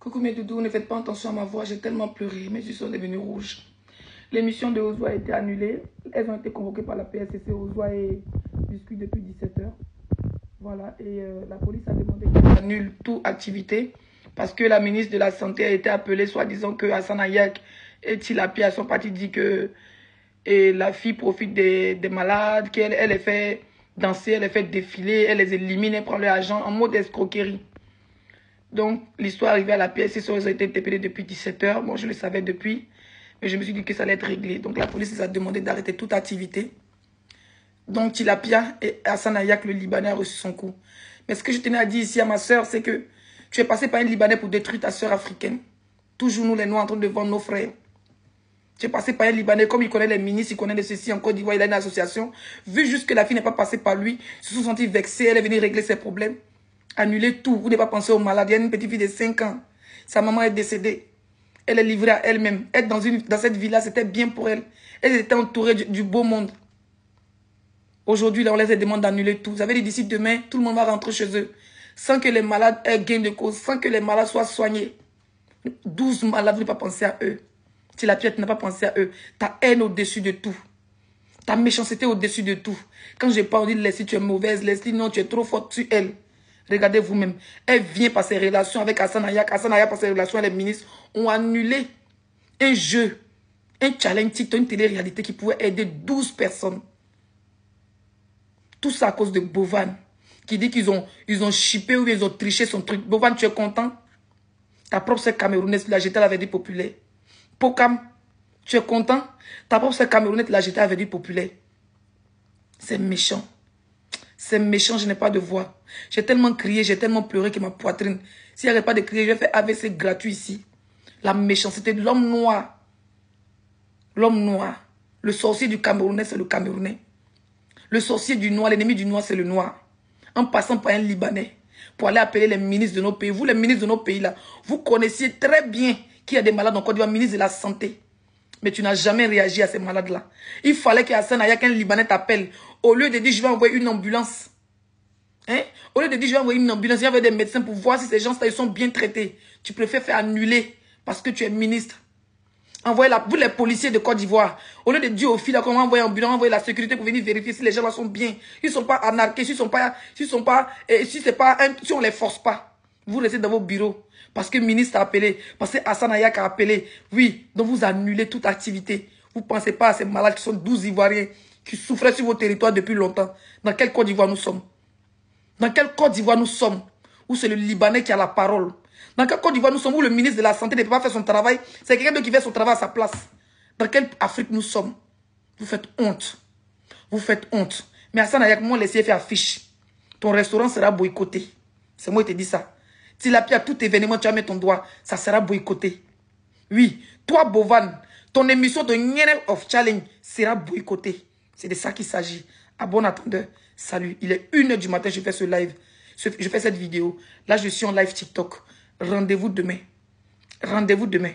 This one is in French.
Coucou mes doudous, ne faites pas attention à ma voix, j'ai tellement pleuré, mes yeux sont devenus rouges. L'émission de Ozoa a été annulée. Elles ont été convoquées par la PSCC, Ozoa et Biscuit depuis 17h. Voilà, et la police a demandé qu'on annule toute activité parce que la ministre de la Santé a été appelée, soi-disant que Hassan Ayak et Tilapia sont partis dire que la fille profite des malades, qu'elle les fait danser, elle les fait défiler, elle les élimine, elle prend leur argent en mode escroquerie. Donc, l'histoire arrivée à la PSC, ils ont été interpellés depuis 17h. Bon, je le savais depuis, mais je me suis dit que ça allait être réglé. Donc, la police les a demandé d'arrêter toute activité. Donc, Tilapia et Hassan Ayak, le Libanais, a reçu son coup. Mais ce que je tenais à dire ici à ma soeur, c'est que tu es passé par un Libanais pour détruire ta soeur africaine. Toujours nous, les Noirs, en train de vendre nos frères. Tu es passé par un Libanais, comme il connaît les ministres, il connaît de ceci en Côte d'Ivoire, il a une association. Vu juste que la fille n'est pas passée par lui, ils se sont sentis vexés, elle est venue régler ses problèmes. Annuler tout, vous n'avez pas pensé aux malades. Il y a une petite fille de 5 ans. Sa maman est décédée. Elle est livrée à elle-même. Être dans cette ville-là, c'était bien pour elle. Elle était entourée du beau monde. Aujourd'hui, là, on les demande d'annuler tout. Vous avez dit d'ici demain, tout le monde va rentrer chez eux. Sans que les malades aient gain de cause. Sans que les malades soient soignés. 12 malades, vous n'avez pas pensé à eux. Si la pièce n'a pas pensé à eux. Ta haine au-dessus de tout. Ta méchanceté au-dessus de tout. Quand je parle, on dit Leslie, tu es mauvaise. Leslie, non, tu es trop forte sur elle. Regardez vous-même. Elle vient par ses relations avec Hassan Ayak. Hassan Ayak, par ses relations avec les ministres, ont annulé un jeu, un challenge TikTok, une télé-réalité qui pouvait aider 12 personnes. Tout ça à cause de Bovan, qui dit qu'ils ont chippé ou ils ont triché son truc. Bovan, tu es content? Ta propre sœur camerounaise, tu l'as jeté à la verdure populaire. Pokam, tu es content? Ta propre sœur camerounaise, tu l'as jeté à la verdure populaire. C'est méchant. C'est méchant, je n'ai pas de voix. J'ai tellement crié, j'ai tellement pleuré que ma poitrine. S'il n'y avait pas de crier, je vais faire AVC gratuit ici. La méchanceté de l'homme noir. L'homme noir. Le sorcier du Camerounais, c'est le Camerounais. Le sorcier du noir, l'ennemi du noir, c'est le noir. En passant par un Libanais. Pour aller appeler les ministres de nos pays. Vous, les ministres de nos pays, là, vous connaissiez très bien qu'il y a des malades en Côte d'Ivoire, ministre de la Santé. Mais tu n'as jamais réagi à ces malades-là. Il fallait qu'Hassan Ayak, un Libanais, t'appelle. Au lieu de dire, je vais envoyer une ambulance. Hein? Au lieu de dire, je vais envoyer une ambulance, il y avait des médecins pour voir si ces gens-là, ils sont bien traités. Tu préfères faire annuler parce que tu es ministre. Envoyez vous, les policiers de Côte d'Ivoire. Au lieu de dire aux filles, là, comment envoyer une ambulance, envoyer la sécurité pour venir vérifier si les gens là sont bien. Ils ne sont pas anarchés, si on les force pas. Vous restez dans vos bureaux. Parce que le ministre a appelé, parce que Hassan Ayak a appelé. Oui, donc vous annulez toute activité. Vous ne pensez pas à ces malades qui sont 12 Ivoiriens, qui souffraient sur vos territoires depuis longtemps. Dans quelle Côte d'Ivoire nous sommes? Dans quelle Côte d'Ivoire nous sommes? Où c'est le Libanais qui a la parole? Dans quelle Côte d'Ivoire nous sommes? Où le ministre de la Santé ne peut pas faire son travail? C'est quelqu'un d'autre qui fait son travail à sa place. Dans quelle Afrique nous sommes? Vous faites honte. Vous faites honte. Mais Hassan Ayak, moi, laissez faire affiche. Ton restaurant sera boycotté. C'est moi qui te dis ça. Tilapia, tout événement, tu vas mettre ton doigt, ça sera boycotté. Oui, toi, Bovan, ton émission de Nyene of Challenge sera boycottée. C'est de ça qu'il s'agit. À bon attendeur, salut. Il est 1h du matin, je fais ce live. Je fais cette vidéo. Là, je suis en live TikTok. Rendez-vous demain. Rendez-vous demain.